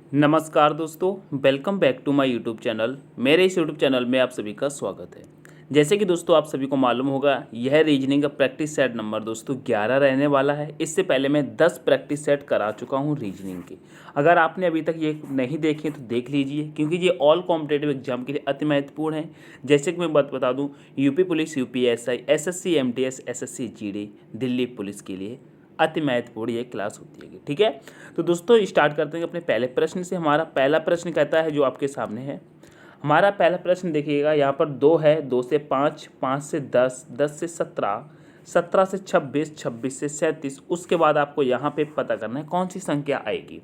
नमस्कार दोस्तों, welcome back to my YouTube channel. मेरे इस यूट्यूब चैनल में आप सभी का स्वागत है। जैसे कि दोस्तों आप सभी को मालूम होगा, यह रीजनिंग का प्रैक्टिस सेट नंबर दोस्तों 11 रहने वाला है। इससे पहले मैं 10 प्रैक्टिस सेट करा चुका हूं रीजनिंग के। अगर आपने अभी तक ये नहीं देखे तो देख लीजिए, क्योंकि ये ऑल कॉम्पिटेटिव एग्जाम के लिए अति महत्वपूर्ण है। जैसे कि मैं बता दूँ, UP police, UPSI, SSC MTS, SSC GD, Delhi police के लिए अति महत्वपूर्ण ये क्लास होती है। ठीक है, तो दोस्तों स्टार्ट करते हैं अपने पहले प्रश्न से। हमारा पहला प्रश्न कहता है, जो आपके सामने है, हमारा पहला प्रश्न देखिएगा। यहाँ पर 2 है, 2 से 5, 5 से 10, 10 से 17, 17 से 26, 26 से 37। उसके बाद आपको यहाँ पे पता करना है कौन सी संख्या आएगी।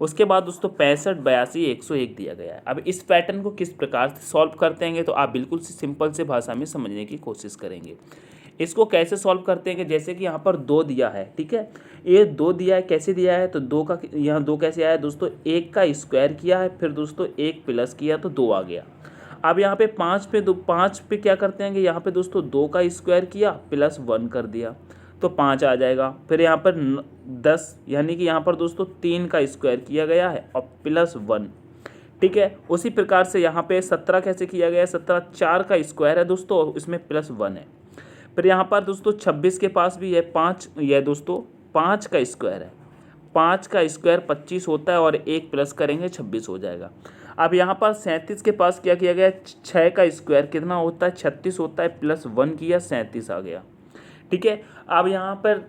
उसके बाद दोस्तों 65, 82, 101 दिया गया है। अब इस पैटर्न को किस प्रकार से सॉल्व करते हैं, तो आप बिल्कुल सी सिंपल से भाषा में समझने की कोशिश करेंगे। इसको कैसे सॉल्व करते हैं कि जैसे कि यहाँ पर 2 दिया है, ठीक है, ये 2 दिया है, कैसे दिया है, तो 2 का यहाँ 2 कैसे आया दोस्तों, 1 का स्क्वायर किया है, फिर दोस्तों 1 प्लस किया तो 2 आ गया। अब यहाँ पे 5 पे क्या करते हैं कि यहाँ पे दोस्तों 2 का स्क्वायर किया प्लस 1 कर दिया तो 5 आ जाएगा। फिर यहाँ पर 10, यानी कि यहाँ पर दोस्तों 3 का स्क्वायर किया गया है और प्लस 1, ठीक है। उसी प्रकार से यहाँ पे 17 कैसे किया गया है, 17 4 का स्क्वायर है दोस्तों, इसमें प्लस 1 है। फिर यहाँ पर दोस्तों 26 के पास भी है 5, यह दोस्तों 5 का स्क्वायर है, 5 का स्क्वायर 25 होता है और 1 प्लस करेंगे 26 हो जाएगा। अब यहाँ पर 37 के पास क्या किया गया, 6 का स्क्वायर कितना होता है, 36 होता है, प्लस 1 किया 37 आ गया। ठीक है, अब यहाँ पर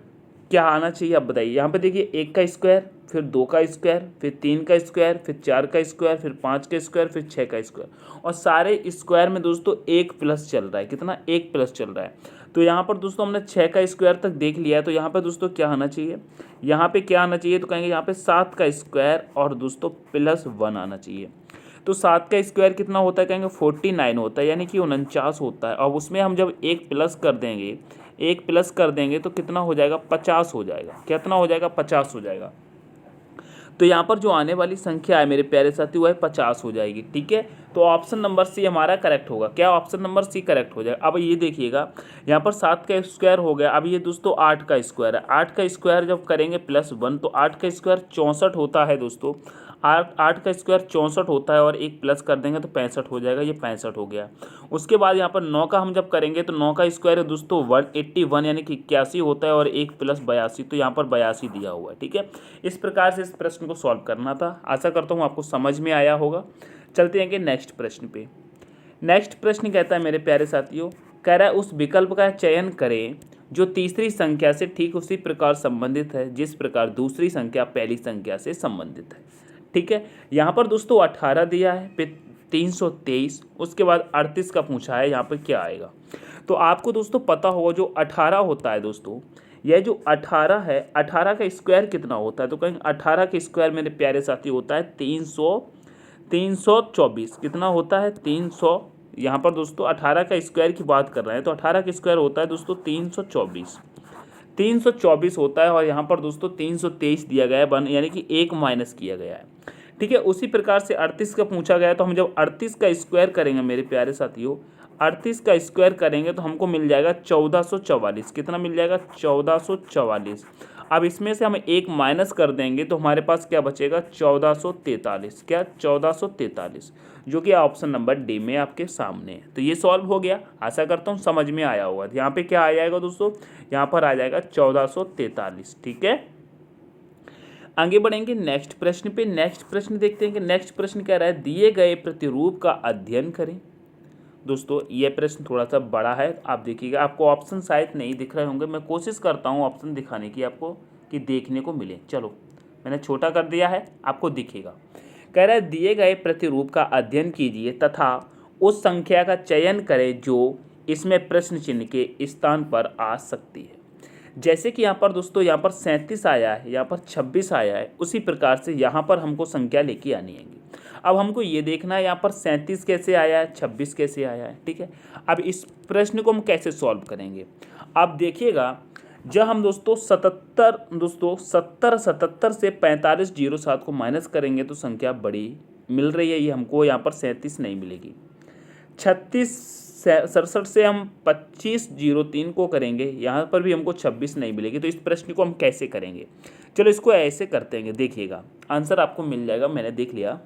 क्या आना चाहिए आप बताइए। यहाँ पे देखिए 1 का स्क्वायर, फिर 2 का स्क्वायर, फिर 3 का स्क्वायर, फिर 4 का स्क्वायर, फिर 5 का स्क्वायर, फिर 6 का स्क्वायर, और सारे स्क्वायर में दोस्तों 1 प्लस चल रहा है। कितना, 1 प्लस चल रहा है। तो यहाँ पर दोस्तों हमने 6 का स्क्वायर तक देख लिया है। तो यहाँ पर दोस्तों क्या आना चाहिए, यहाँ पे क्या आना चाहिए, तो कहेंगे यहाँ पे 7 का स्क्वायर और दोस्तों प्लस 1 आना चाहिए। तो 7 का स्क्वायर कितना होता है, कहेंगे 49 होता है, यानी कि 49 होता है। और उसमें हम जब 1 प्लस कर देंगे, 1 प्लस कर देंगे तो कितना हो जाएगा, 50 हो जाएगा। कितना हो जाएगा, 50 हो जाएगा। तो यहाँ पर जो आने वाली संख्या है मेरे प्यारे साथी, वो है 50 हो जाएगी। ठीक है, तो ऑप्शन नंबर सी हमारा करेक्ट होगा। क्या, ऑप्शन नंबर सी करेक्ट हो जाएगा। अब ये देखिएगा, यहाँ पर 7 का स्क्वायर हो गया। अब ये दोस्तों 8 का स्क्वायर है, 8 का स्क्वायर जब करेंगे प्लस 1 तो 8 का स्क्वायर 64 होता है दोस्तों। 8 का स्क्वायर 64 होता है और 1 प्लस कर देंगे तो 65 हो जाएगा, ये 65 हो गया। उसके बाद यहाँ पर 9 का हम जब करेंगे तो 9 का स्क्वायर है दोस्तों 181, यानी कि 81 होता है और 1 प्लस 82, तो यहाँ पर 82 दिया हुआ है। ठीक है, इस प्रकार से इस प्रश्न को सॉल्व करना था। आशा करता हूँ आपको समझ में आया होगा। चलते हैं कि नेक्स्ट प्रश्न पे। नेक्स्ट प्रश्न कहता है मेरे प्यारे साथियों, कह रहा है उस विकल्प का चयन करें जो तीसरी संख्या से ठीक उसी प्रकार संबंधित है जिस प्रकार दूसरी संख्या पहली संख्या से संबंधित है। ठीक है, यहाँ पर दोस्तों 18 दिया है, फिर 323, उसके बाद 38 का पूछा है। यहाँ पर क्या आएगा, तो आपको दोस्तों पता होगा जो 18 होता है दोस्तों, यह जो 18 है, 18 का स्क्वायर कितना होता है, तो कहेंगे 18 का स्क्वायर मेरे प्यारे साथी होता है 324। कितना होता है, 300। यहाँ पर दोस्तों 18 का स्क्वायर की बात कर रहे हैं, तो 18 का स्क्वायर होता है दोस्तों 324, 324 होता है। और यहाँ पर दोस्तों 323 दिया गया है, यानी कि 1 माइनस किया गया है। ठीक है, उसी प्रकार से 38 का पूछा गया है, तो हम जब 38 का स्क्वायर करेंगे मेरे प्यारे साथियों, 38 का स्क्वायर करेंगे तो हमको मिल जाएगा 1444। कितना मिल जाएगा, 1444। अब इसमें से हम 1 माइनस कर देंगे तो हमारे पास क्या बचेगा, 1443। क्या, 1443, जो कि ऑप्शन नंबर डी में आपके सामने है। तो ये सॉल्व हो गया। आशा करता हूँ समझ में आया होगा। यहाँ पे क्या आ जाएगा दोस्तों, यहाँ पर आ जाएगा 1443। ठीक है, आगे बढ़ेंगे नेक्स्ट प्रश्न पे। नेक्स्ट प्रश्न देखते हैं कि नेक्स्ट प्रश्न कह रहा है दिए गए प्रतिरूप का अध्ययन करें। दोस्तों ये प्रश्न थोड़ा सा बड़ा है, आप देखिएगा, आपको ऑप्शन शायद नहीं दिख रहे होंगे। मैं कोशिश करता हूँ ऑप्शन दिखाने की आपको, कि देखने को मिले। चलो मैंने छोटा कर दिया है, आपको दिखेगा। कह रहा है दिए गए प्रतिरूप का अध्ययन कीजिए तथा उस संख्या का चयन करें जो इसमें प्रश्न चिन्ह के स्थान पर आ सकती है। जैसे कि यहाँ पर दोस्तों, यहाँ पर 37 आया है, यहाँ पर 26 आया है, उसी प्रकार से यहाँ पर हमको संख्या लेके आनी है। अब हमको ये देखना है यहाँ पर 37 कैसे आया है, 26 कैसे आया है। ठीक है, अब इस प्रश्न को हम कैसे सॉल्व करेंगे, आप देखिएगा। जब हम दोस्तों 77 से 4507 को माइनस करेंगे तो संख्या बड़ी मिल रही है, ये हमको यहाँ पर 37 नहीं मिलेगी। 67 से हम 2503 को करेंगे, यहाँ पर भी हमको 26 नहीं मिलेगी। तो इस प्रश्न को हम कैसे करेंगे, चलो इसको ऐसे करते हैं, देखिएगा। आंसर आपको मिल जाएगा, मैंने देख लिया।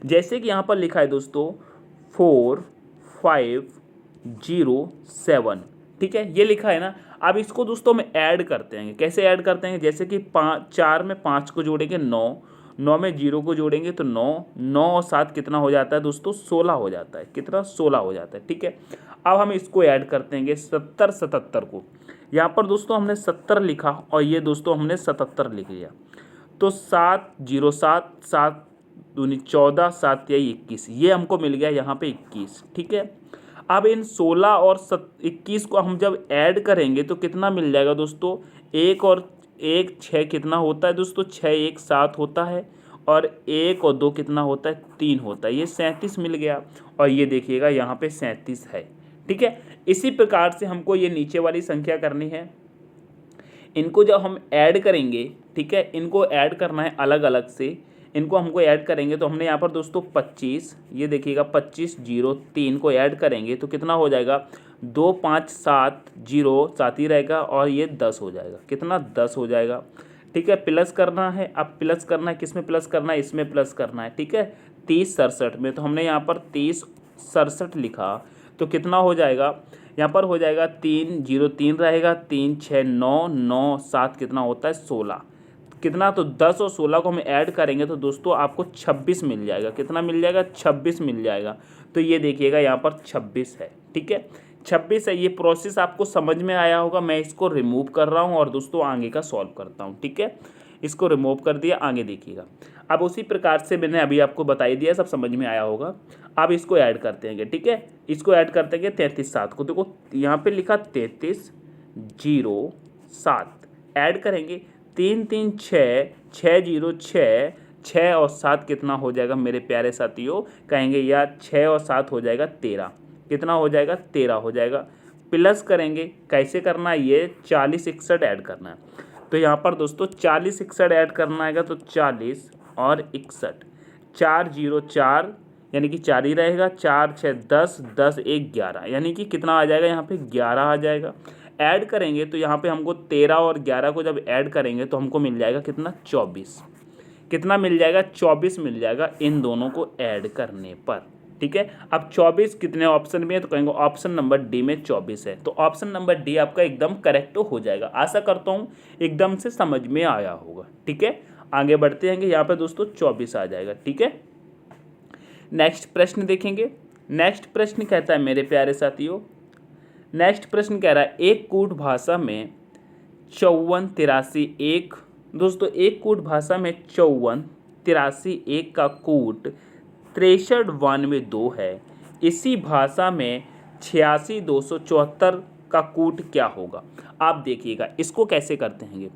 जैसे कि यहाँ पर लिखा है दोस्तों 4507, ठीक है, ये लिखा है ना। अब इसको दोस्तों हम ऐड करते हैं। कैसे ऐड करते हैं? जैसे कि 4 में 5 को जोड़ेंगे 9, 9 में 0 को जोड़ेंगे तो 9, 9 और 7 कितना हो जाता है दोस्तों? 16 हो जाता है। कितना? 16 हो जाता है, ठीक है। अब हम इसको ऐड करते हैं 70 77 को। यहाँ पर दोस्तों हमने 70 लिखा और ये दोस्तों हमने 77 लिख लिया। तो 7 0 7 7 दूनी 14, 7 या 21, ये हमको मिल गया यहाँ पे 21, ठीक है। अब इन 16 और 21 को हम जब ऐड करेंगे तो कितना मिल जाएगा दोस्तों? 1 और 1 6 कितना होता है दोस्तों? 6 1 7 होता है, और 1 और 2 कितना होता है? 3 होता है। ये 37 मिल गया, और ये देखिएगा यहाँ पे 37 है, ठीक है। इसी प्रकार से हमको ये नीचे वाली संख्या करनी है। इनको जब हम ऐड करेंगे, ठीक है, इनको ऐड करना है अलग अलग से। इनको हमको ऐड करेंगे तो हमने यहाँ पर दोस्तों 25, ये देखिएगा 25 0 3 को ऐड करेंगे तो कितना हो जाएगा? 2 5 7 0 7 ही रहेगा, और ये 10 हो जाएगा। कितना? 10 हो जाएगा, ठीक है। प्लस करना है। अब प्लस करना है, किस में प्लस करना है? इसमें प्लस करना है, ठीक है। 30 67 में, तो हमने यहाँ पर 30 67 लिखा तो कितना हो जाएगा? यहाँ पर हो जाएगा 3 0 3 रहेगा, 3 6 9 9 7 कितना होता है? 16। कितना? तो 10 और 16 को हम ऐड करेंगे तो दोस्तों आपको 26 मिल जाएगा। कितना मिल जाएगा? 26 मिल जाएगा। तो ये देखिएगा यहाँ पर 26 है, ठीक है, 26 है। ये प्रोसेस आपको समझ में आया होगा। मैं इसको रिमूव कर रहा हूँ और दोस्तों आगे का सॉल्व करता हूँ, ठीक है। इसको रिमूव कर दिया, आगे देखिएगा। अब उसी प्रकार से मैंने अभी आपको बता ही दिया, सब समझ में आया होगा। अब इसको ऐड करते हैं, ठीक है। इसको ऐड करते हैं 33 7 को। देखो यहाँ पे लिखा 33 0 7, ऐड करेंगे 3 3 6 6 0 6, 6 और 7 कितना हो जाएगा मेरे प्यारे साथियों? कहेंगे यार 6 और 7 हो जाएगा 13। कितना हो जाएगा? 13 हो जाएगा। प्लस करेंगे, कैसे करना है? ये 40 61 ऐड करना है। तो यहाँ पर दोस्तों 40 61 ऐड करना है, तो 40 और 61, 4 0 4 यानी कि 4 ही रहेगा, 4 6 10 10 1 11, यानी कि कितना आ जाएगा? यहाँ पे 11 आ जाएगा। ऐड करेंगे तो यहाँ पे हमको 13 और 11 को जब ऐड करेंगे तो हमको मिल जाएगा कितना? 24। कितना मिल जाएगा? 24 मिल जाएगा इन दोनों को ऐड करने पर, ठीक है। अब 24 कितने ऑप्शन में है? तो कहेंगे ऑप्शन नंबर डी में 24 है। तो ऑप्शन नंबर डी आपका एकदम करेक्ट हो जाएगा। आशा करता हूँ एकदम से समझ में आया होगा, ठीक है। आगे बढ़ते हैं, यहाँ पे दोस्तों 24 आ जाएगा, ठीक है। नेक्स्ट प्रश्न देखेंगे। नेक्स्ट प्रश्न कहता है मेरे प्यारे साथियों, नेक्स्ट प्रश्न कह रहा है एक कूट भाषा में 54 83 1, दोस्तों एक कूट भाषा में 54 83 1 का कूट 63 92 2 है। इसी भाषा में 86 274 का कूट क्या होगा? आप देखिएगा इसको कैसे करते हैं।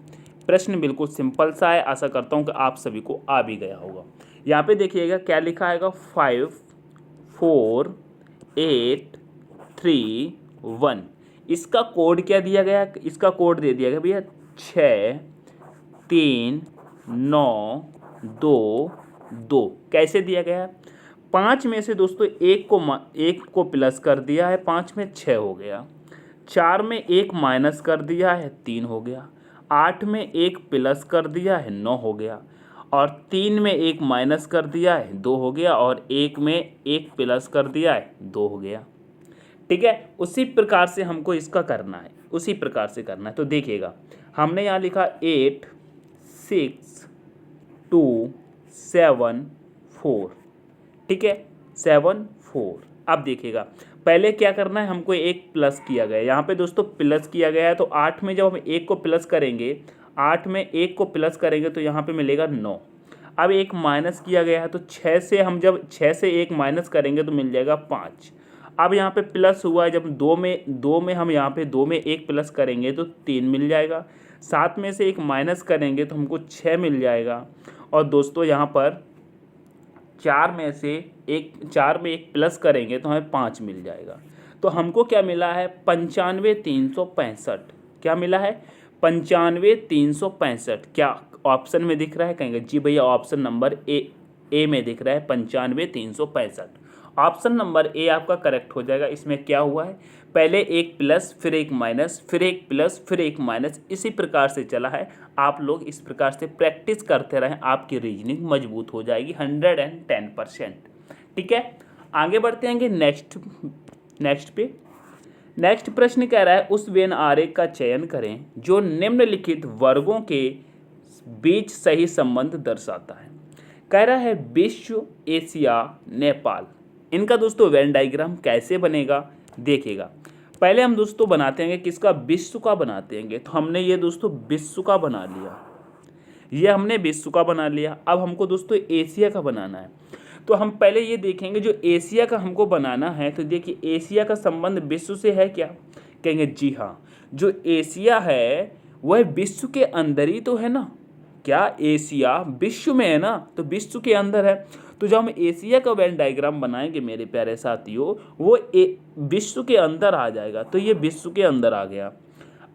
प्रश्न बिल्कुल सिंपल सा है, आशा करता हूँ कि आप सभी को आ भी गया होगा। यहाँ पे देखिएगा क्या लिखा आएगा? 5 4 8 3 1। इसका कोड क्या दिया गया? इसका कोड दे दिया गया भैया 6 3 9 2 2। कैसे दिया गया है? 5 में से दोस्तों एक को प्लस कर दिया है, 5 में 6 हो गया। 4 में 1 माइनस कर दिया है, 3 हो गया। 8 में 1 प्लस कर दिया है, 9 हो गया। और 3 में 1 माइनस कर दिया है, 2 हो गया। और 1 में 1 प्लस कर दिया है, 2 हो गया, ठीक है। उसी प्रकार से हमको इसका करना है, उसी प्रकार से करना है। तो देखिएगा हमने यहाँ लिखा 8 6 2 7 4, ठीक है, 7 4। अब देखिएगा पहले क्या करना है, हमको एक प्लस किया गया है, यहाँ पे दोस्तों प्लस किया गया है। तो 8 में जब हम 1 को प्लस करेंगे, 8 में 1 को प्लस करेंगे तो यहाँ पे मिलेगा 9। अब 1 माइनस किया गया है, तो 6 से हम जब 6 से 1 माइनस करेंगे तो मिल जाएगा 5। अब यहाँ पे प्लस हुआ है, जब 2 में हम यहाँ पे 2 में 1 प्लस करेंगे तो 3 मिल जाएगा। 7 में से 1 माइनस करेंगे तो हमको 6 मिल जाएगा। और दोस्तों यहाँ पर 4 में 1 प्लस करेंगे तो हमें 5 मिल जाएगा। तो हमको क्या मिला है? 95 365। क्या मिला है? 95 365। क्या ऑप्शन में दिख रहा है? कहेंगे जी भैया ऑप्शन नंबर ए में दिख रहा है 95 365। ऑप्शन नंबर ए आपका करेक्ट हो जाएगा। इसमें क्या हुआ है? पहले एक प्लस, फिर एक माइनस, फिर एक प्लस, फिर एक माइनस, इसी प्रकार से चला है। आप लोग इस प्रकार से प्रैक्टिस करते रहें, आपकी रीजनिंग मजबूत हो जाएगी 110%। ठीक है, आगे बढ़ते हैं नेक्स्ट पे। नेक्स्ट प्रश्न कह रहा है उस वेन आरेख का चयन करें जो निम्नलिखित वर्गों के बीच सही संबंध दर्शाता है। कह रहा है विश्व, एशिया, नेपाल। इनका दोस्तों वेन डायग्राम कैसे बनेगा देखिएगा। पहले हम दोस्तों बनाते हैं किसका, विश्व का बनाते हैं। तो हमने ये दोस्तों विश्व का बना लिया, ये हमने विश्व का बना लिया। अब हमको दोस्तों एशिया का बनाना है। तो हम पहले ये देखेंगे जो एशिया का हमको बनाना है, तो देखिए एशिया का संबंध विश्व से है क्या, कहेंगे जी हाँ, जो एशिया है वह विश्व के अंदर ही तो है ना। क्या एशिया विश्व में है ना, तो विश्व के अंदर है। तो जब हम एशिया का वेन डायग्राम बनाएंगे मेरे प्यारे साथियों, वो विश्व के अंदर आ जाएगा। तो ये विश्व के अंदर आ गया।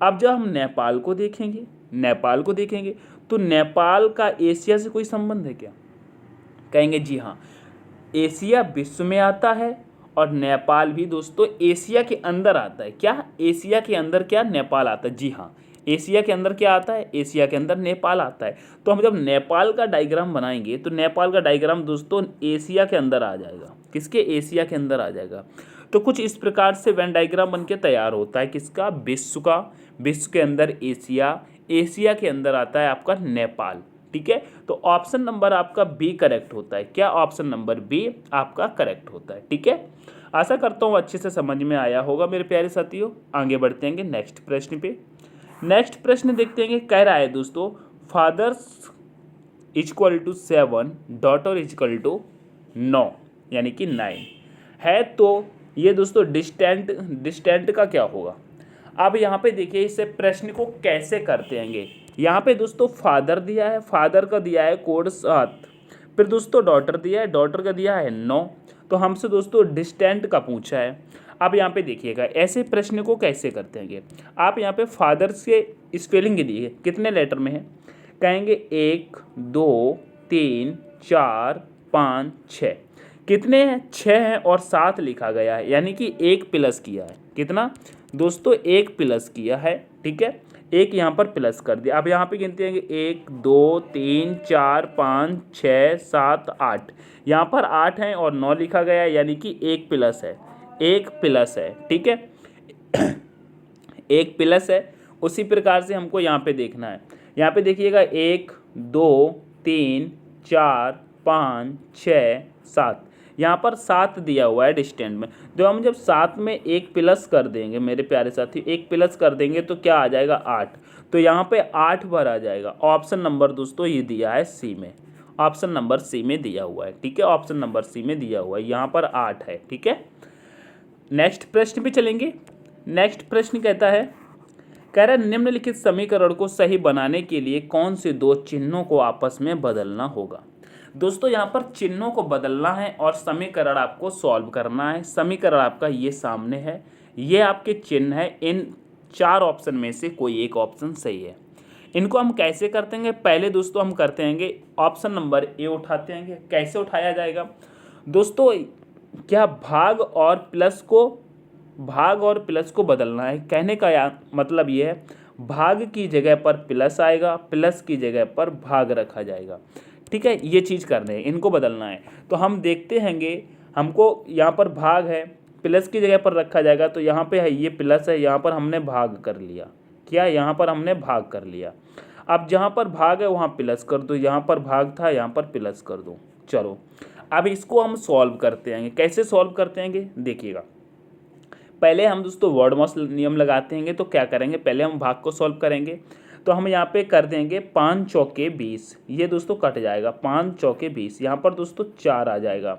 अब जब हम नेपाल को देखेंगे, तो नेपाल का एशिया से कोई संबंध है क्या, कहेंगे जी हाँ, एशिया विश्व में आता है और नेपाल भी दोस्तों एशिया के अंदर आता है। क्या एशिया के अंदर क्या नेपाल आता है, जी हाँ, एशिया के अंदर क्या आता है, एशिया के अंदर नेपाल आता है। तो हम जब नेपाल का डायग्राम बनाएंगे तो नेपाल का डायग्राम दोस्तों एशिया के अंदर आ जाएगा। किसके, एशिया के अंदर आ जाएगा। तो कुछ इस प्रकार से वेन डायग्राम बन के तैयार होता है किसका, विश्व का। विश्व के अंदर एशिया, एशिया के अंदर आता है आपका नेपाल। ठीक है, तो ऑप्शन नंबर आपका बी करेक्ट होता है। क्या, ऑप्शन नंबर बी आपका करेक्ट होता है। ठीक है, आशा करता हूँ अच्छे से समझ में आया होगा मेरे प्यारे साथियों। आगे बढ़ते हैं नेक्स्ट प्रश्न पे। नेक्स्ट प्रश्न देखते हैं, कह रहा है दोस्तों fathers equal to 7, daughter equal to 9, यानी कि 9 है। तो ये दोस्तों डिस्टेंट का क्या होगा। अब यहाँ पे देखिए इसे प्रश्न को कैसे करते हैं। यहाँ पे दोस्तों फादर दिया है, फादर का दिया है कोड 7, फिर दोस्तों डॉटर दिया है, डॉटर का दिया है 9। तो हमसे दोस्तों डिस्टेंट का पूछा है। अब यहाँ पे देखिएगा ऐसे प्रश्न को कैसे करते हैं। आप यहाँ पे फादर्स के स्पेलिंग के दिए कितने लेटर में है, कहेंगे 1 2 3 4 5 6। कितने हैं, 6 हैं और 7 लिखा गया है, यानी कि 1 प्लस किया है। कितना दोस्तों, 1 प्लस किया है। ठीक है, 1 यहाँ पर प्लस कर दिया। अब यहाँ पे गिनते हैं 1 2 3 4 5 6 7 8, यहाँ पर 8 हैं और 9 लिखा गया है, यानी कि 1 प्लस है, 1 प्लस है। ठीक है, 1 प्लस है। उसी प्रकार से हमको यहाँ पे देखना है। यहाँ पे देखिएगा 1 2 3 4 5 6 7, यहाँ पर 7 दिया हुआ है डिस्टेंट में। तो हम जब 7 में 1 प्लस कर देंगे मेरे प्यारे साथी, 1 प्लस कर देंगे तो क्या आ जाएगा, 8। तो यहाँ पे 8 बार आ जाएगा। ऑप्शन नंबर दोस्तों ये दिया है सी में, ऑप्शन नंबर सी में दिया हुआ है। ठीक है, ऑप्शन नंबर सी में दिया हुआ है, यहाँ पर 8 है। ठीक है, नेक्स्ट प्रश्न पे चलेंगे। नेक्स्ट प्रश्न कहता है, कह रहा है निम्नलिखित समीकरण को सही बनाने के लिए कौन से दो चिन्हों को आपस में बदलना होगा। दोस्तों यहाँ पर चिन्हों को बदलना है और समीकरण आपको सॉल्व करना है। समीकरण आपका ये सामने है, ये आपके चिन्ह है। इन 4 ऑप्शन में से कोई एक ऑप्शन सही है। इनको हम कैसे करते हैं, पहले दोस्तों हम करते हैं ऑप्शन नंबर ए उठाते हैं। कैसे उठाया जाएगा दोस्तों, क्या भाग और प्लस को बदलना है। कहने का मतलब ये है, भाग की जगह पर प्लस आएगा, प्लस की जगह पर भाग रखा जाएगा। ठीक है, ये चीज़ करना है, इनको बदलना है। तो हम देखते हैंगे, हमको यहाँ पर भाग है, प्लस की जगह पर रखा जाएगा। तो यहाँ पे है, ये प्लस है, यहाँ पर हमने भाग कर लिया। क्या, यहाँ पर हमने भाग कर लिया। अब जहाँ पर भाग है वहाँ प्लस कर दो, यहाँ पर भाग था यहाँ पर प्लस कर दो। चलो अब इसको हम सॉल्व करते हैं। कैसे सॉल्व करते हैं देखिएगा। पहले हम दोस्तों वर्ड मॉस नियम लगाते हैं। तो क्या करेंगे, पहले हम भाग को सॉल्व करेंगे। तो हम यहाँ पे कर देंगे 5 चौके 20, ये दोस्तों कट जाएगा। 5 चौके 20, यहाँ पर दोस्तों 4 आ जाएगा,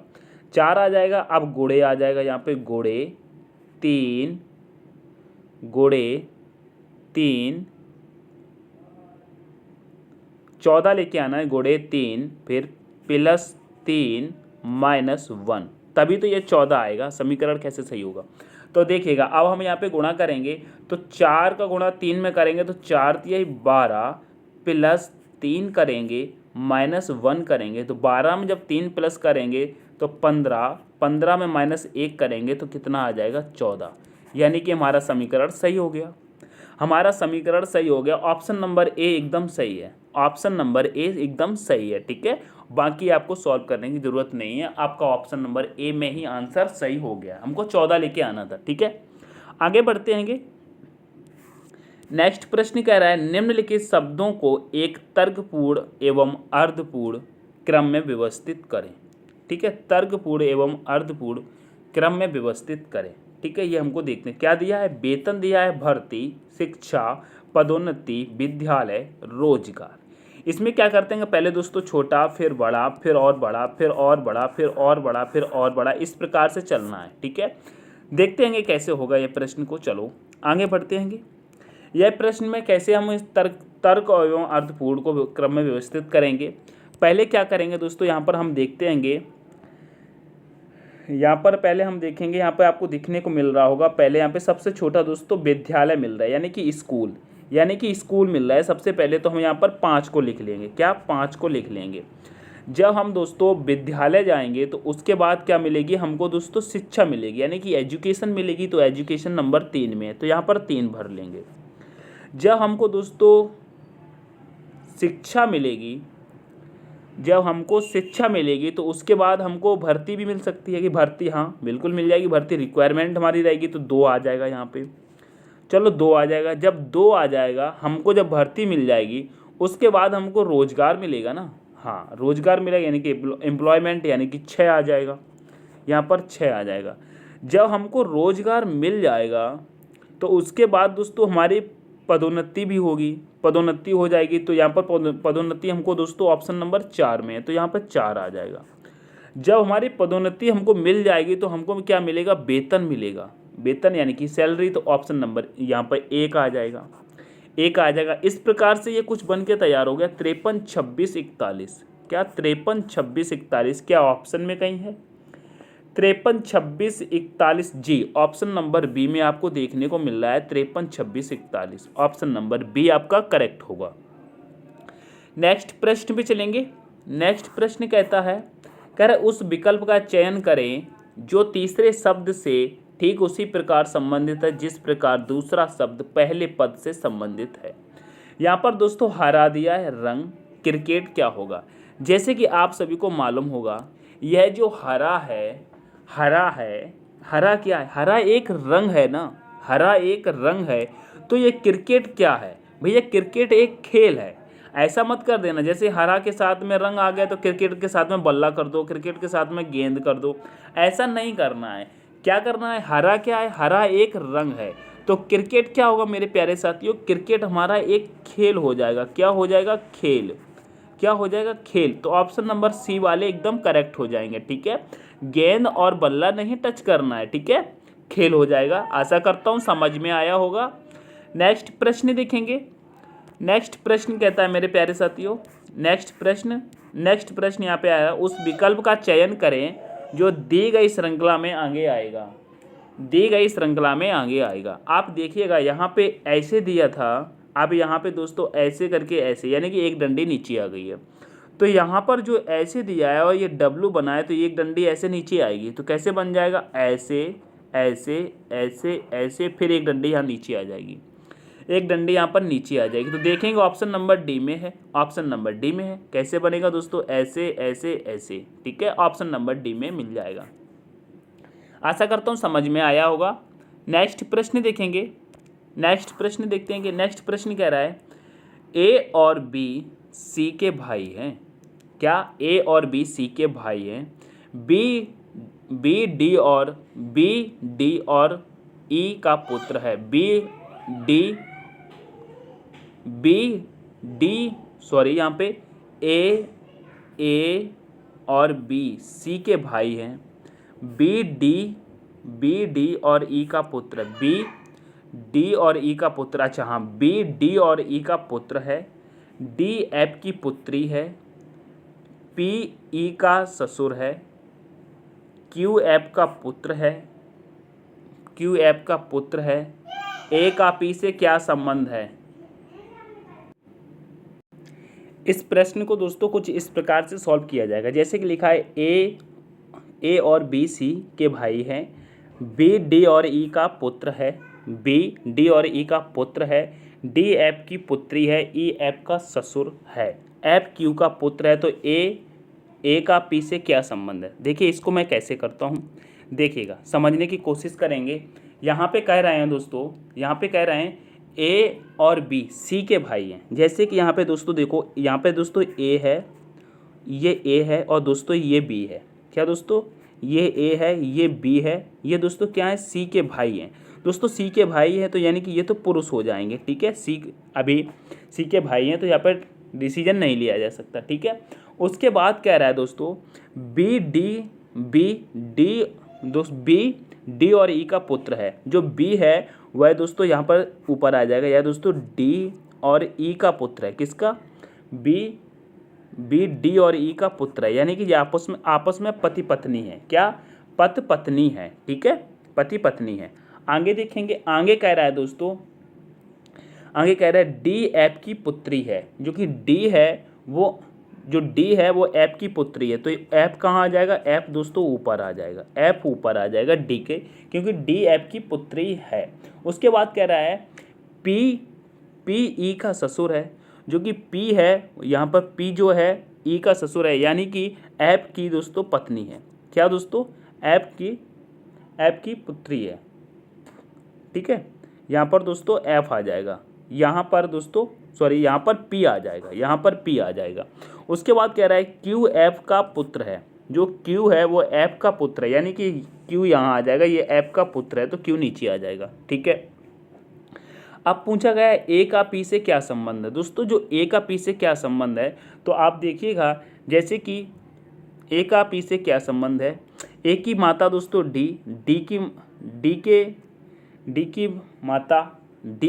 4 आ जाएगा। अब गुणे आ जाएगा, यहाँ पे गुणे 3 14 लेके आना है, गुणे 3 फिर प्लस 3 माइनस 1, तभी तो ये 14 आएगा। समीकरण कैसे सही होगा, तो देखिएगा। अब हम यहाँ पे गुणा करेंगे, तो 4 का गुणा 3 में करेंगे तो 4 तिहाई 12 प्लस 3 करेंगे माइनस 1 करेंगे। तो 12 में जब 3 प्लस करेंगे तो 15 में माइनस 1 करेंगे तो कितना आ जाएगा, 14। यानी कि हमारा समीकरण सही हो गया। हमारा समीकरण सही हो गया, ऑप्शन नंबर ए एकदम सही है, ऑप्शन नंबर ए एकदम सही है। ठीक है, बाकी आपको सॉल्व करने की ज़रूरत नहीं है, आपका ऑप्शन नंबर ए में ही आंसर सही हो गया। हमको 14 लेके आना था। ठीक है, आगे बढ़ते हैं। नेक्स्ट प्रश्न कह रहा है निम्नलिखित शब्दों को एक तर्कपूर्ण एवं अर्धपूर्ण क्रम में व्यवस्थित करें। ठीक है, तर्कपूर्ण एवं अर्धपूर्ण क्रम में व्यवस्थित करें। ठीक है, ये हमको देखते हैं क्या दिया है। वेतन दिया है, भर्ती, शिक्षा, पदोन्नति, विद्यालय, रोजगार। इसमें क्या करते हैं पहले दोस्तों छोटा, फिर बड़ा, फिर और बड़ा, फिर और बड़ा, फिर और बड़ा, फिर और बड़ा, इस प्रकार से चलना है। ठीक है, देखते हैं कैसे होगा ये प्रश्न को। चलो आगे बढ़ते हैं। यह प्रश्न में कैसे हम इस तर्क एवं अर्थपूर्ण को क्रम में व्यवस्थित करेंगे। पहले क्या करेंगे दोस्तों, यहाँ पर हम देखते हैं, यहाँ पर पहले हम देखेंगे, यहाँ पे आपको दिखने को मिल रहा होगा, पहले यहाँ पे सबसे छोटा दोस्तों विद्यालय मिल रहा है, यानी कि स्कूल, यानी कि स्कूल मिल रहा है। सबसे पहले तो हम यहाँ पर 5 को लिख लेंगे। क्या, 5 को लिख लेंगे। जब हम दोस्तों विद्यालय जाएंगे तो उसके बाद क्या मिलेगी हमको दोस्तों, शिक्षा मिलेगी, यानी कि एजुकेशन मिलेगी। तो एजुकेशन नंबर 3 में है, तो यहाँ पर 3 भर लेंगे। जब हमको दोस्तों शिक्षा मिलेगी, जब हमको शिक्षा मिलेगी तो उसके बाद हमको भर्ती भी मिल सकती है कि भर्ती, हाँ बिल्कुल मिल जाएगी भर्ती, रिक्वायरमेंट हमारी रहेगी तो 2 आ जाएगा यहाँ पे। चलो 2 आ जाएगा। जब 2 आ जाएगा हमको, जब भर्ती मिल जाएगी उसके बाद हमको रोजगार मिलेगा ना, हाँ रोजगार मिलेगा, यानी कि एम्प्लॉयमेंट, यानी कि 6 आ जाएगा, यहाँ पर 6 आ जाएगा। जब हमको रोजगार मिल जाएगा तो उसके बाद दोस्तों हमारी पदोन्नति भी होगी, पदोन्नति हो जाएगी। तो यहाँ पर पदोन्नति हमको दोस्तों ऑप्शन नंबर 4 में है, तो यहाँ पर 4 आ जाएगा। जब हमारी पदोन्नति हमको मिल जाएगी तो हमको क्या मिलेगा, वेतन मिलेगा, वेतन यानी कि सैलरी। तो ऑप्शन नंबर यहाँ पर 1 आ जाएगा, 1 आ जाएगा। इस प्रकार से ये कुछ बन के तैयार हो गया। 53, 26, 41, क्या 53, 26, 41 क्या ऑप्शन में कहीं है? 53, 26, 41 जी, ऑप्शन नंबर बी में आपको देखने को मिल रहा है। 53, 26, 41 ऑप्शन नंबर बी आपका करेक्ट होगा। नेक्स्ट प्रश्न पे चलेंगे। नेक्स्ट प्रश्न कहता है, कह रहा है उस विकल्प का चयन करें जो तीसरे शब्द से ठीक उसी प्रकार संबंधित है जिस प्रकार दूसरा शब्द पहले पद से संबंधित है। यहाँ पर दोस्तों हरा दिया है रंग, क्रिकेट क्या होगा। जैसे कि आप सभी को मालूम होगा, यह जो हरा है, हरा है, हरा क्या है, हरा एक रंग है ना, हरा एक रंग है। तो ये क्रिकेट क्या है भैया, क्रिकेट एक खेल है। ऐसा मत कर देना जैसे हरा के साथ में रंग आ गया तो क्रिकेट के साथ में बल्ला कर दो, क्रिकेट के साथ में गेंद कर दो, ऐसा नहीं करना है। क्या करना है, हरा क्या है, हरा एक रंग है। तो क्रिकेट क्या होगा मेरे प्यारे साथियों, क्रिकेट हमारा एक खेल हो जाएगा। क्या हो जाएगा, खेल। क्या हो जाएगा, खेल। तो ऑप्शन नंबर सी वाले एकदम करेक्ट हो जाएंगे। ठीक है, गेंद और बल्ला नहीं टच करना है। ठीक है, खेल हो जाएगा। आशा करता हूँ समझ में आया होगा। नेक्स्ट प्रश्न देखेंगे। नेक्स्ट प्रश्न कहता है मेरे प्यारे साथियों, नेक्स्ट प्रश्न यहाँ पे आया, उस विकल्प का चयन करें जो दी गई श्रृंखला में आगे आएगा, दी गई श्रृंखला में आगे आएगा। आप देखिएगा यहाँ पे ऐसे दिया था, अब यहाँ पे दोस्तों ऐसे करके ऐसे, यानी कि एक डंडी नीचे आ गई है। तो यहाँ पर जो ऐसे दिया है और ये डब्लू बना है तो ये एक डंडी ऐसे नीचे आएगी। तो कैसे बन जाएगा, ऐसे ऐसे ऐसे ऐसे, फिर एक डंडी यहाँ नीचे आ जाएगी, एक डंडी यहाँ पर नीचे आ जाएगी। तो देखेंगे ऑप्शन नंबर डी में है, ऑप्शन नंबर डी में है। कैसे बनेगा दोस्तों, ऐसे ऐसे ऐसे। ठीक है, ऑप्शन नंबर डी में मिल जाएगा। आशा करता हूँ समझ में आया होगा। नेक्स्ट प्रश्न देखेंगे। नेक्स्ट प्रश्न देखते हैं कि नेक्स्ट प्रश्न कह रहा है ए और बी सी के भाई हैं। क्या, ए और बी सी के भाई हैं। बी डी और ई का पुत्र है। बी डी सॉरी, यहाँ पे ए और बी सी के भाई हैं। बी डी और ई का पुत्र, बी डी और ई का पुत्र, अच्छा हाँ, बी डी और ई का पुत्र है। डी एफ की पुत्री है। पी ई का ससुर है। क्यू एफ का पुत्र है, क्यू एफ का पुत्र है। ए का पी से क्या संबंध है। इस प्रश्न को दोस्तों कुछ इस प्रकार से सॉल्व किया जाएगा, जैसे कि लिखा है ए और बी सी के भाई हैं। बी डी और ई का पुत्र है, बी डी और ई का पुत्र है, डी एफ की पुत्री है, ई एफ का ससुर है, एफ क्यू का पुत्र है, तो ए का पी से क्या संबंध है। देखिए इसको मैं कैसे करता हूँ, देखिएगा, समझने की कोशिश करेंगे। यहाँ पे कह रहे हैं दोस्तों, यहाँ पे कह रहे हैं ए और बी सी के भाई हैं। जैसे कि यहाँ पे दोस्तों देखो, यहाँ पे दोस्तों ए है, ये ए है और दोस्तों ये बी है। क्या दोस्तों, ये ए है, ये बी है, ये दोस्तों क्या है, सी के भाई हैं। दोस्तों सी के भाई है तो यानी कि ये तो पुरुष हो जाएंगे, ठीक है। सी अभी सी के भाई हैं तो यहाँ पर डिसीजन नहीं लिया जा सकता, ठीक है। उसके बाद कह रहा है दोस्तों बी डी और ई का पुत्र है। जो बी है वह दोस्तों यहाँ पर ऊपर आ जाएगा, यह दोस्तों डी और ई का पुत्र है। किसका, बी डी और ई का पुत्र है, यानी कि ये आपस में पति पत्नी है। क्या, पति पत्नी है, ठीक है, पति पत्नी है। आगे देखेंगे, आगे कह रहा है दोस्तों, आगे कह रहा है डी एफ की पुत्री है। जो कि डी है वो, जो डी है वो एफ की पुत्री है, तो एफ कहाँ आ जाएगा, एफ दोस्तों ऊपर आ जाएगा, एफ ऊपर आ जाएगा डी के, क्योंकि डी एफ की पुत्री है। उसके बाद कह रहा है पी ई का ससुर है। जो कि पी है, यहाँ पर पी जो है ई का ससुर है, यानी कि एफ की दोस्तों पत्नी है। क्या दोस्तों, एफ की पुत्री है, ठीक है। यहाँ पर दोस्तों एफ आ जाएगा, यहाँ पर दोस्तों सॉरी यहाँ पर पी आ जाएगा, यहाँ पर पी आ जाएगा। उसके बाद कह रहा है क्यू एफ का पुत्र है। जो क्यू है वो एफ का पुत्र है, यानी कि क्यू यहाँ आ जाएगा, ये एफ का पुत्र है तो क्यू नीचे आ जाएगा, ठीक है। अब पूछा गया है ए का पी से क्या संबंध है। दोस्तों जो ए का पी से क्या संबंध है तो आप देखिएगा, जैसे कि ए का पी से क्या संबंध है। ए की माता दोस्तों डी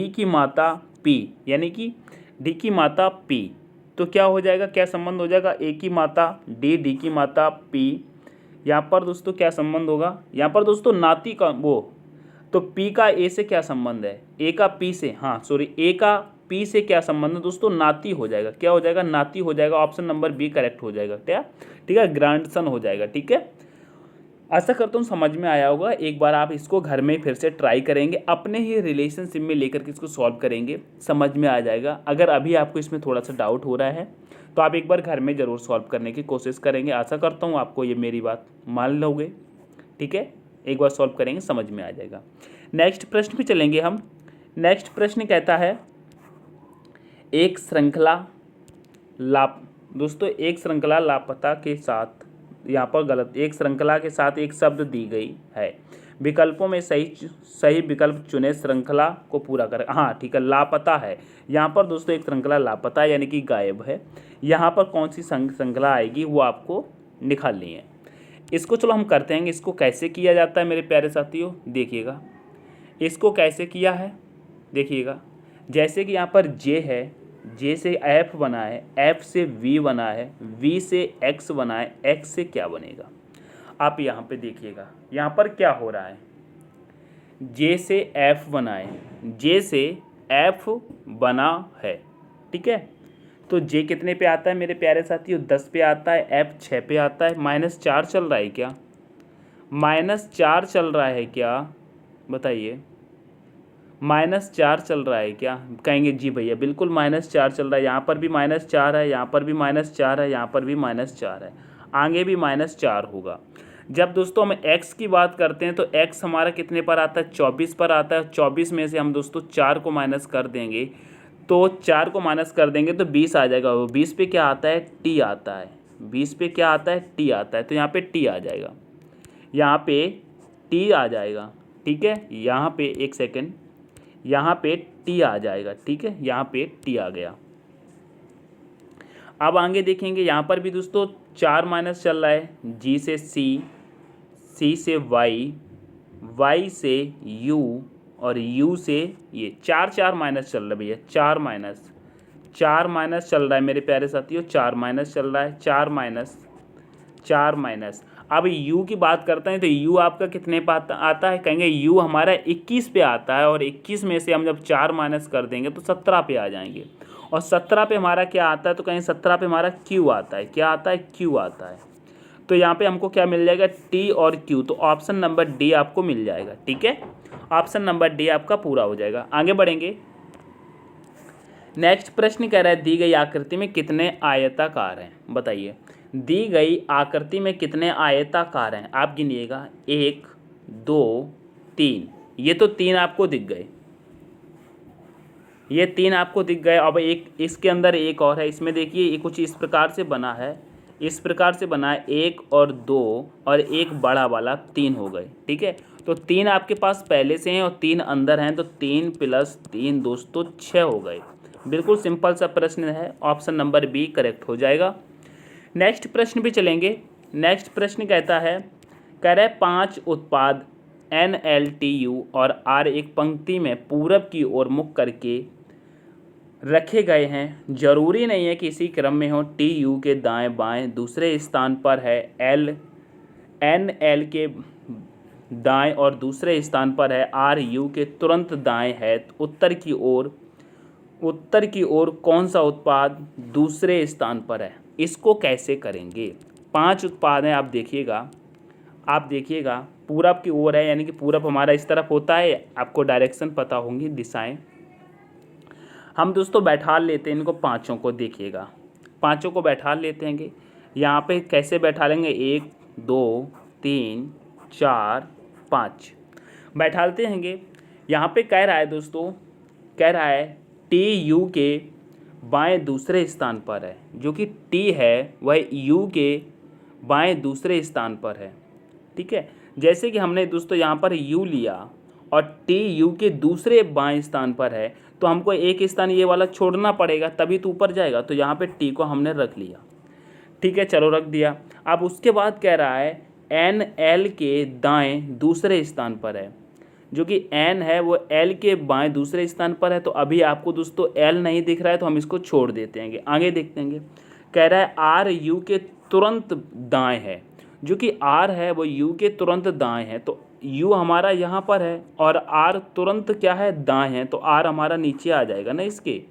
की माता पी, यानी कि डी की माता पी, तो क्या हो जाएगा, क्या संबंध हो जाएगा, ए की माता डी की माता पी। यहाँ पर दोस्तों क्या संबंध होगा, यहाँ पर दोस्तों नाती का वो, तो पी का ए से क्या संबंध है, ए का पी से, हाँ सॉरी ए का पी से क्या संबंध है दोस्तों, नाती हो जाएगा। क्या हो जाएगा, नाती हो जाएगा। ऑप्शन नंबर बी करेक्ट हो जाएगा, क्या, ठीक है, ग्रैंडसन हो जाएगा, ठीक है। आशा करता हूँ समझ में आया होगा। एक बार आप इसको घर में फिर से ट्राई करेंगे, अपने ही रिलेशनशिप में लेकर के इसको सॉल्व करेंगे, समझ में आ जाएगा। अगर अभी आपको इसमें थोड़ा सा डाउट हो रहा है तो आप एक बार घर में ज़रूर सॉल्व करने की कोशिश करेंगे। आशा करता हूँ आपको ये मेरी बात मान लोगे, ठीक है। एक बार सॉल्व करेंगे, समझ में आ जाएगा। नेक्स्ट प्रश्न पे चलेंगे हम। नेक्स्ट प्रश्न कहता है एक श्रृंखला दोस्तों एक श्रृंखला लापता के साथ, यहाँ पर गलत, एक श्रृंखला के साथ एक शब्द दी गई है, विकल्पों में सही विकल्प चुने, श्रृंखला को पूरा करें। हाँ ठीक है, लापता है, यहाँ पर दोस्तों एक श्रृंखला लापता है, यानी कि गायब है। यहाँ पर कौन सी श्रृंखला आएगी वो आपको निकालनी है। इसको चलो हम करते हैं, इसको कैसे किया जाता है मेरे प्यारे साथियों, देखिएगा इसको कैसे किया है, देखिएगा। जैसे कि यहाँ पर जे है, जे से एफ बना है, एफ से वी बना है, वी से एक्स बना है, एक्स से क्या बनेगा। आप यहाँ पे देखिएगा, यहाँ पर क्या हो रहा है, जे से एफ बना है, जे से एफ बना है, ठीक है। तो जे कितने पे आता है मेरे प्यारे साथियों, 10 पे आता है, एफ 6 पे आता है। -4 चल रहा है क्या, -4 चल रहा है क्या, बताइए, -4 चल रहा है क्या। कहेंगे जी भैया बिल्कुल -4 चल रहा है, यहाँ पर भी -4 है, यहाँ पर भी -4 है, यहाँ पर भी -4 है, आगे भी -4 होगा। जब दोस्तों हम x की बात करते हैं तो x हमारा कितने पर आता है, 24 पर आता है। 24 में से हम दोस्तों 4 को माइनस कर देंगे, तो 4 को माइनस कर देंगे तो 20 आ जाएगा। वो 20 पे क्या आता है, t आता है, 20 पे क्या आता है, t आता है, तो यहाँ पे t आ जाएगा, यहाँ पे t आ जाएगा, ठीक है। यहाँ पे एक सेकेंड, यहाँ पे t आ जाएगा, ठीक है, यहाँ पे t आ गया। अब आगे देखेंगे, यहाँ पर भी दोस्तों 4 माइनस चल रहा है, g से c, c से y, y से u और u से ये 4 माइनस चल रहा है भैया, 4 माइनस चल रहा है मेरे प्यारे साथियों, 4 माइनस चल रहा है, 4 माइनस। अब u की बात करते हैं तो u आपका कितने पे आता है, कहेंगे u हमारा 21 पे आता है, और 21 में से हम जब 4 माइनस कर देंगे तो 17 पे आ जाएंगे, और 17 पे हमारा क्या आता है, तो कहें 17 पे हमारा q आता है, क्या आता है, q आता है। तो यहाँ पे हमको क्या मिल जाएगा, टी और क्यू। तो ऑप्शन नंबर डी आपको मिल जाएगा। ठीक है, ऑप्शन नंबर डी आपका पूरा हो जाएगा। आगे बढ़ेंगे। नेक्स्ट प्रश्न कह रहा है दी गई आकृति में कितने आयताकार हैं, बताइए। दी गई आकृति में कितने आयताकार हैं, आप गिनिएगा। 1 2 3। ये तो 3 आपको दिख गए, ये 3 आपको दिख गए। अब एक इसके अंदर एक और है, इसमें देखिए ये कुछ इस प्रकार से बना है, इस प्रकार से बना है। 1 और 2 और एक बड़ा वाला 3 हो गए। ठीक है, तो 3 आपके पास पहले से हैं और 3 अंदर हैं, तो 3 + 3 दोस्तों 6 हो गए। बिल्कुल सिंपल सा प्रश्न है, ऑप्शन नंबर बी करेक्ट हो जाएगा। नेक्स्ट प्रश्न भी चलेंगे। नेक्स्ट प्रश्न कहता है, कह रहा है 5 उत्पाद NLTU और R एक पंक्ति में पूरब की ओर मुख करके रखे गए हैं। जरूरी नहीं है कि इसी क्रम में हो। TU के दाएं बाएं दूसरे स्थान पर है, NL के दाएं और दूसरे स्थान पर है, RU के तुरंत दाएं है। उत्तर की ओर कौन सा उत्पाद दूसरे स्थान पर है, इसको कैसे करेंगे। 5 उत्पाद हैं, आप देखिएगा पूरब की ओर है, यानी कि पूरब हमारा इस तरफ होता है, आपको डायरेक्शन पता होंगी, दिशाएं। हम दोस्तों बैठा लेते हैं इनको पाँचों को, देखिएगा पाँचों को बैठा लेते हैं। यहाँ पे कैसे बैठा लेंगे, 1 2 3 4 5 बैठालते हैं। यहाँ पे कह रहा है दोस्तों, कह रहा है TU के बाएं दूसरे स्थान पर है, जो कि T है वह U के बाएं दूसरे स्थान पर है। ठीक है, जैसे कि हमने दोस्तों यहाँ पर U लिया और TU के दूसरे बाएं स्थान पर है, तो हमको एक स्थान ये वाला छोड़ना पड़ेगा, तभी तो ऊपर जाएगा। तो यहाँ पे T को हमने रख लिया। ठीक है, चलो रख दिया। अब उसके बाद कह रहा है NL के दाएं दूसरे स्थान पर है, जो कि N है वो L के बाएं दूसरे स्थान पर है। तो अभी आपको दोस्तों L नहीं दिख रहा है, तो हम इसको छोड़ देते हैं। आगे देखते हैं। कह रहा है R U के तुरंत दाएं है, जो कि R है वो U के तुरंत दाएं है। तो U हमारा यहाँ पर है और R तुरंत क्या है, दाएं है। तो R हमारा नीचे आ जाएगा ना, इसके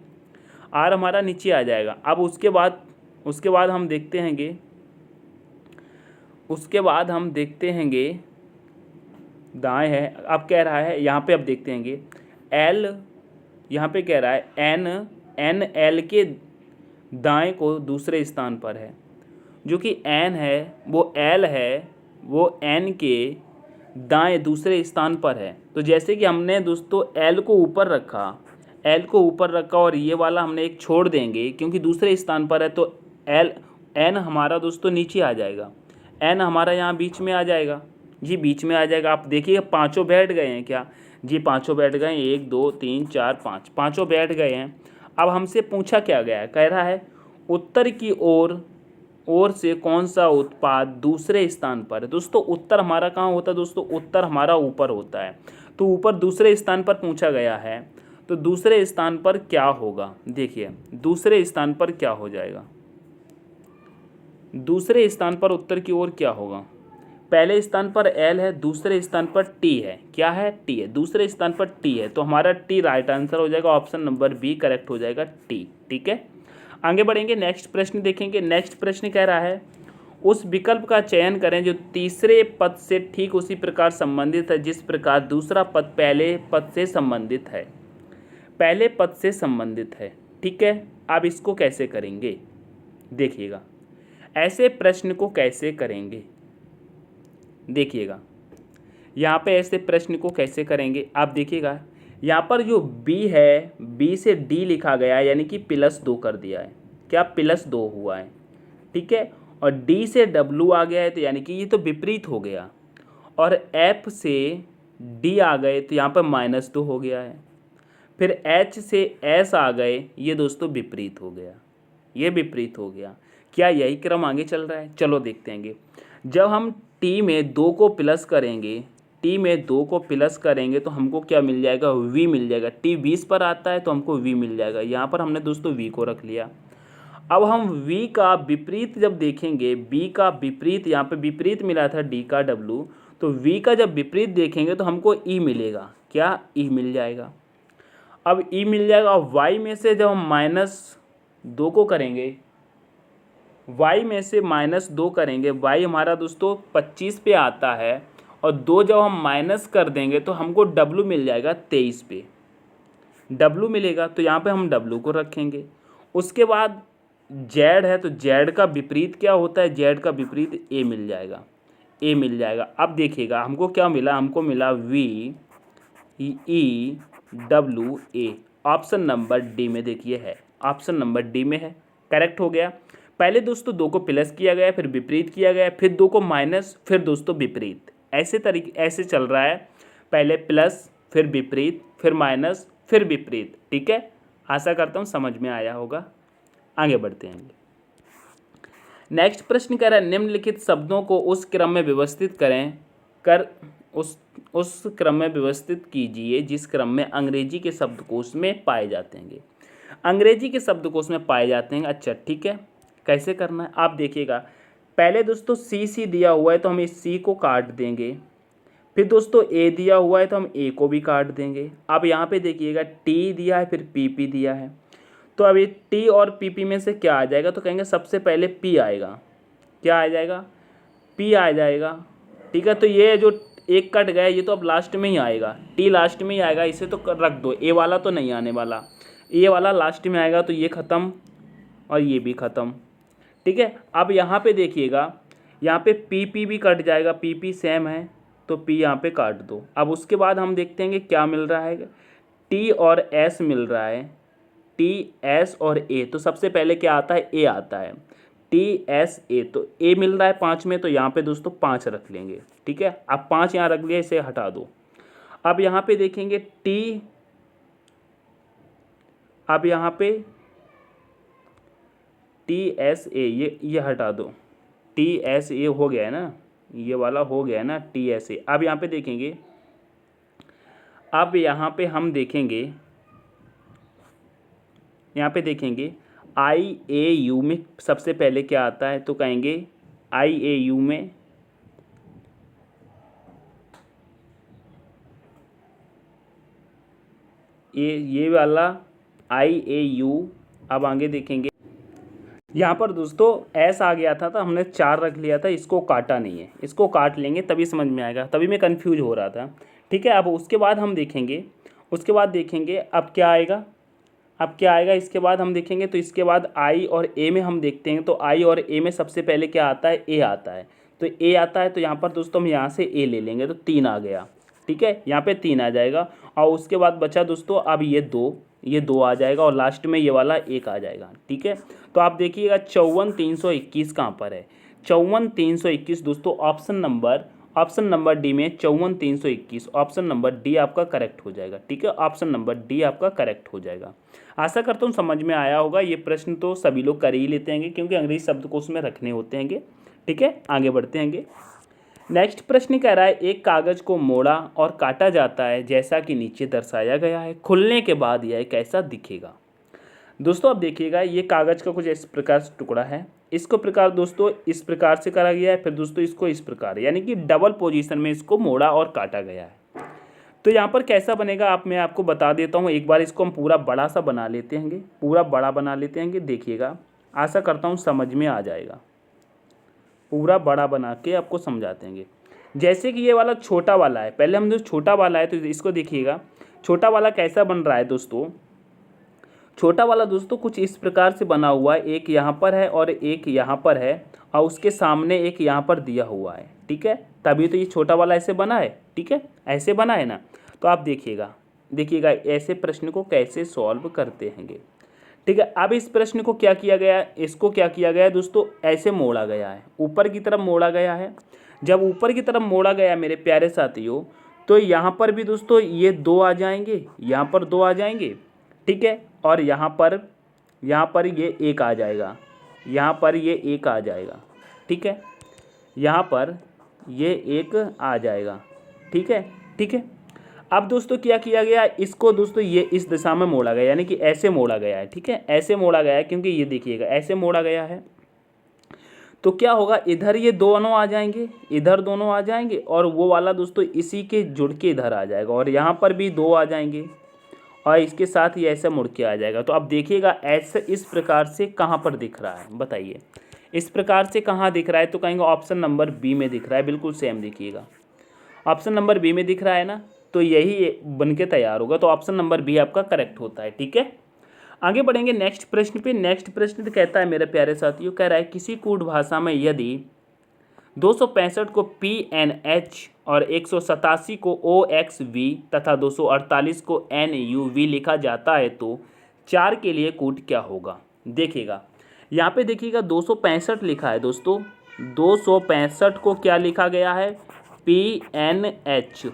R हमारा नीचे आ जाएगा। अब उसके बाद हम देखते हैं दाएं है। अब कह रहा है यहाँ पे, अब देखते हैं L, यहाँ पे कह रहा है N L के दाएं को दूसरे स्थान पर है, जो कि N है वो L है वो N के दाएं दूसरे स्थान पर है। तो जैसे कि हमने दोस्तों L को ऊपर रखा और ये वाला हमने एक छोड़ देंगे क्योंकि दूसरे स्थान पर है, तो N हमारा दोस्तों नीचे आ जाएगा। N हमारा यहाँ बीच में आ जाएगा जी, बीच में आ जाएगा। आप देखिए पाँचों बैठ गए हैं क्या जी, पाँचों बैठ गए। 1 2 3 4 5 पाँचों बैठ गए हैं। अब हमसे पूछा क्या गया है, कह रहा है उत्तर की ओर से कौन सा उत्पाद दूसरे स्थान पर है। दोस्तों उत्तर हमारा कहाँ होता है, दोस्तों उत्तर हमारा ऊपर होता है। तो ऊपर दूसरे स्थान पर पूछा गया है, तो दूसरे स्थान पर क्या होगा, देखिए दूसरे स्थान पर क्या हो जाएगा। दूसरे स्थान पर उत्तर की ओर क्या होगा, पहले स्थान पर L है, दूसरे स्थान पर T है। क्या है, T है, दूसरे स्थान पर T है। तो हमारा T राइट आंसर हो जाएगा, ऑप्शन नंबर बी करेक्ट हो जाएगा, T। ठीक है, आगे बढ़ेंगे। नेक्स्ट प्रश्न देखेंगे। नेक्स्ट प्रश्न कह रहा है उस विकल्प का चयन करें जो तीसरे पद से ठीक उसी प्रकार संबंधित है जिस प्रकार दूसरा पद पहले पद से संबंधित है। पहले पद से संबंधित है। ठीक है, अब इसको कैसे करेंगे, देखिएगा ऐसे प्रश्न को कैसे करेंगे। देखिएगा यहाँ पे ऐसे प्रश्न को कैसे करेंगे, आप देखिएगा यहाँ पर जो B है, B से D लिखा गया है, यानी कि +2 कर दिया है। क्या, +2 हुआ है। ठीक है, और D से W आ गया है, तो यानी कि ये तो विपरीत हो गया। और F से D आ गए, तो यहाँ पर -2 हो गया है। फिर H से S आ गए, ये दोस्तों विपरीत हो गया, ये विपरीत हो गया। क्या यही क्रम आगे चल रहा है, चलो देखते हैं। जब हम T में 2 को प्लस करेंगे, T में 2 को प्लस करेंगे तो हमको क्या मिल जाएगा, V मिल जाएगा। T 20 पर आता है तो हमको V मिल जाएगा। यहाँ पर हमने दोस्तों V को रख लिया। अब हम V का विपरीत जब देखेंगे, B का विपरीत, यहाँ पे विपरीत मिला था D का W, तो V का जब विपरीत देखेंगे तो हमको E मिलेगा। क्या, E मिल जाएगा। अब E मिल जाएगा। Y में से जब हम -2 को करेंगे, y में से -2 करेंगे, y हमारा दोस्तों 25 पे आता है और 2 जब हम माइनस कर देंगे तो हमको w मिल जाएगा 23 पे। w मिलेगा तो यहाँ पे हम w को रखेंगे। उसके बाद z है तो z का विपरीत क्या होता है, z का विपरीत a मिल जाएगा, a मिल जाएगा। अब देखिएगा हमको क्या मिला, हमको मिला v e w a। Option number D में देखिए है, ऑप्शन नंबर डी में है, करेक्ट हो गया। पहले दोस्तों 2 को प्लस किया गया, फिर विपरीत किया गया, फिर 2 को माइनस, फिर दोस्तों विपरीत, ऐसे चल रहा है। पहले प्लस, फिर विपरीत, फिर माइनस, फिर विपरीत। ठीक है, आशा करता हूँ समझ में आया होगा। आगे बढ़ते हैं। नेक्स्ट प्रश्न कह रहा है निम्नलिखित शब्दों को उस क्रम में व्यवस्थित उस क्रम में व्यवस्थित कीजिए जिस क्रम में अंग्रेजी के शब्दकोश में पाए जाते हैं। अंग्रेजी के शब्दकोश में पाए जाते हैं। अच्छा ठीक है, कैसे करना है आप देखिएगा। पहले दोस्तों सी दिया हुआ है तो हम इस सी को काट देंगे। फिर दोस्तों ए दिया हुआ है तो हम ए को भी काट देंगे। अब यहाँ पे देखिएगा टी दिया है, फिर पी दिया है, तो अब ये टी और पी में से क्या आ जाएगा, तो कहेंगे सबसे पहले पी आएगा। क्या आ जाएगा, पी आ जाएगा। ठीक है, तो ये जो एक कट गया ये तो अब लास्ट में ही आएगा, टी लास्ट में ही आएगा, इसे तो रख दो, ए वाला तो नहीं आने वाला, ए वाला लास्ट में आएगा, तो ये ख़त्म और ये भी ख़त्म। ठीक है, अब यहाँ पे देखिएगा, यहाँ पे पी भी कट जाएगा, पी सेम है तो पी यहाँ पे काट दो। अब उसके बाद हम देखते हैं कि क्या मिल रहा है, टी और एस मिल रहा है, टी एस और ए, तो सबसे पहले क्या आता है, ए आता है, टी एस ए, तो ए मिल रहा है 5 में, तो यहाँ पे दोस्तों 5 रख लेंगे। ठीक है, अब 5 यहाँ रख लिया, इसे हटा दो। अब यहाँ पे देखेंगे टी, अब यहाँ पे टी एस ए, ये हटा दो, टी एस ए हो गया है ना, ये वाला हो गया है ना टी एस ए। अब यहाँ पे देखेंगे, अब यहाँ पे हम देखेंगे, यहाँ पे देखेंगे आई ए यू में सबसे पहले क्या आता है, तो कहेंगे आई ए यू में ये वाला आई ए यू। अब आगे देखेंगे, यहाँ पर दोस्तों एस आ गया था तो हमने 4 रख लिया था, इसको काटा नहीं है, इसको काट लेंगे तभी समझ में आएगा, तभी मैं कंफ्यूज हो रहा था। ठीक है, अब उसके बाद हम देखेंगे, अब क्या आएगा, इसके बाद हम देखेंगे, तो इसके बाद आई और ए में हम देखते हैं, तो आई और ए में सबसे पहले क्या आता है, ए आता है, तो ए आता है, तो यहाँ पर दोस्तों हम यहाँ से ए ले लेंगे, तो 3 आ गया। ठीक है, यहाँ पे 3 आ जाएगा, और उसके बाद बचा दोस्तों अब ये 2 आ जाएगा, और लास्ट में ये वाला 1 आ जाएगा। ठीक है, तो आप देखिएगा 54,321 कहाँ पर है, 54,321 दोस्तों ऑप्शन नंबर डी में 54,321, ऑप्शन नंबर डी आपका करेक्ट हो जाएगा। ठीक है, ऑप्शन नंबर डी आपका करेक्ट हो जाएगा। आशा करता हूँ समझ में आया होगा। ये प्रश्न तो सभी लोग कर ही लेते हैं क्योंकि अंग्रेजी शब्दकोश में रखने होते हैं। ठीक है, आगे बढ़ते हैं। नेक्स्ट प्रश्न कह रहा है एक कागज को मोड़ा और काटा जाता है जैसा कि नीचे दर्शाया गया है, खुलने के बाद यह कैसा दिखेगा। दोस्तों अब देखिएगा, ये कागज का कुछ इस प्रकार से टुकड़ा है, इसको प्रकार दोस्तों इस प्रकार से करा गया है, फिर दोस्तों इसको इस प्रकार, यानी कि डबल पोजीशन में इसको मोड़ा और काटा गया है। तो यहाँ पर कैसा बनेगा मैं आपको बता देता हूँ। एक बार इसको हम पूरा बड़ा सा बना लेते हैं, पूरा बड़ा बना लेते हैं। देखिएगा, आशा करता हूँ समझ में आ जाएगा। पूरा बड़ा बना के आपको समझाते हैं। जैसे कि ये वाला छोटा वाला है, पहले हम जो छोटा वाला है तो इसको देखिएगा, छोटा वाला कैसा बन रहा है दोस्तों। छोटा वाला दोस्तों कुछ इस प्रकार से बना हुआ है, एक यहाँ पर है और एक यहाँ पर है, और उसके सामने एक यहाँ पर दिया हुआ है। ठीक है, तभी तो ये छोटा वाला ऐसे बना है। ठीक है, ऐसे बना है ना। तो आप देखिएगा ऐसे प्रश्न को कैसे सॉल्व करते हैं। ठीक है, अब इस प्रश्न को क्या किया गया, इसको क्या किया गया है दोस्तों, ऐसे मोड़ा गया है, ऊपर की तरफ मोड़ा गया है। जब ऊपर की तरफ मोड़ा गया मेरे प्यारे साथियों, तो यहाँ पर भी दोस्तों ये 2 आ जाएंगे, यहाँ पर 2 आ जाएंगे। ठीक है, और यहाँ पर ये 1 आ जाएगा, यहाँ पर ये 1 आ जाएगा। ठीक है, यहाँ पर ये 1 आ जाएगा। ठीक है। अब दोस्तों क्या किया गया, इसको दोस्तों ये इस दिशा में मोड़ा गया, यानी कि ऐसे मोड़ा गया है। ठीक है, ऐसे मोड़ा गया है, क्योंकि ये देखिएगा ऐसे मोड़ा गया है। तो क्या होगा, इधर ये दोनों आ जाएंगे, इधर दोनों आ जाएंगे, और वो वाला दोस्तों इसी के जुड़ के इधर आ जाएगा, और यहाँ पर भी 2 आ जाएंगे, और इसके साथ ही ऐसे मुड़ के आ जाएगा। तो अब देखिएगा ऐसे इस प्रकार से कहाँ पर दिख रहा है, बताइए। इस प्रकार से कहाँ दिख रहा है, तो कहेंगे ऑप्शन नंबर बी में दिख रहा है। बिल्कुल सेम देखिएगा, ऑप्शन नंबर बी में दिख रहा है ना, तो यही बन के तैयार होगा। तो ऑप्शन नंबर बी आपका करेक्ट होता है। ठीक है, आगे बढ़ेंगे नेक्स्ट प्रश्न पे। नेक्स्ट प्रश्न तो कहता है मेरे प्यारे साथियों, कह रहा है किसी कूट भाषा में यदि 265 को PNH और 187 को OXV तथा 248 को NUV लिखा जाता है तो 4 के लिए कूट क्या होगा। देखिएगा यहाँ पे देखिएगा 265 लिखा है दोस्तों, 265 को क्या लिखा गया है, PNH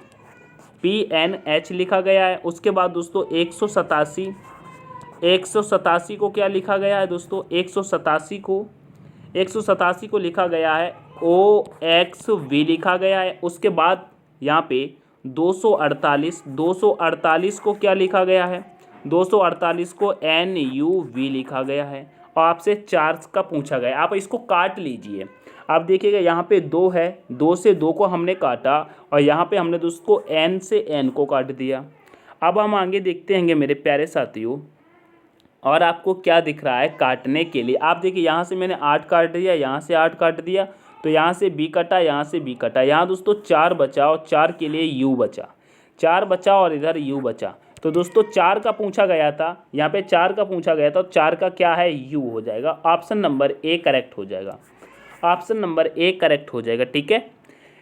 लिखा गया है। उसके बाद दोस्तों 187 को क्या लिखा गया है दोस्तों, 187 को लिखा गया है OXV लिखा गया है। उसके बाद यहाँ पे 248 को क्या लिखा गया है, 248 को NUV लिखा गया है। और आपसे 4 का पूछा गया, आप इसको काट लीजिए। आप देखिएगा यहाँ पे 2 है, 2 से 2 को हमने काटा और यहाँ पे हमने दोस्तों N से N को काट दिया। अब हम आगे देखते हैं मेरे प्यारे साथियों, और आपको क्या दिख रहा है काटने के लिए। आप देखिए यहाँ से मैंने 8 काट दिया, यहाँ से 8 काट दिया, तो यहाँ से B कटा, यहाँ से B कटा, यहाँ दोस्तों 4 बचा और 4 के लिए U बचा, 4 बचा और इधर U बचा। तो दोस्तों 4 का पूछा गया था, यहाँ पे 4 का पूछा गया था, 4 का क्या है U हो जाएगा। ऑप्शन नंबर ए करेक्ट हो जाएगा, ऑप्शन नंबर ए करेक्ट हो जाएगा। ठीक है,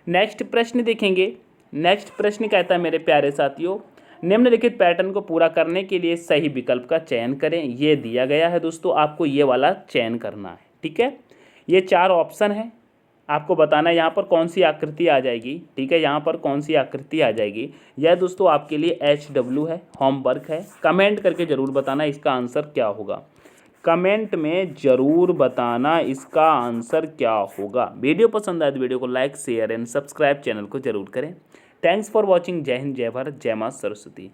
नेक्स्ट प्रश्न देखेंगे। नेक्स्ट प्रश्न कहता है मेरे प्यारे साथियों, निम्नलिखित पैटर्न को पूरा करने के लिए सही विकल्प का चयन करें। ये दिया गया है दोस्तों, आपको ये वाला चयन करना है। ठीक है, ये 4 ऑप्शन है, आपको बताना है यहाँ पर कौन सी आकृति आ जाएगी। ठीक है, यहाँ पर कौन सी आकृति आ जाएगी, यह दोस्तों आपके लिए HW है, होमवर्क है। कमेंट करके ज़रूर बताना इसका आंसर क्या होगा, कमेंट में ज़रूर बताना इसका आंसर क्या होगा। वीडियो पसंद आए तो वीडियो को like share and subscribe channel को ज़रूर करें। Thanks for watching. जय हिंद, जय भारत, जय माँ सरस्वती।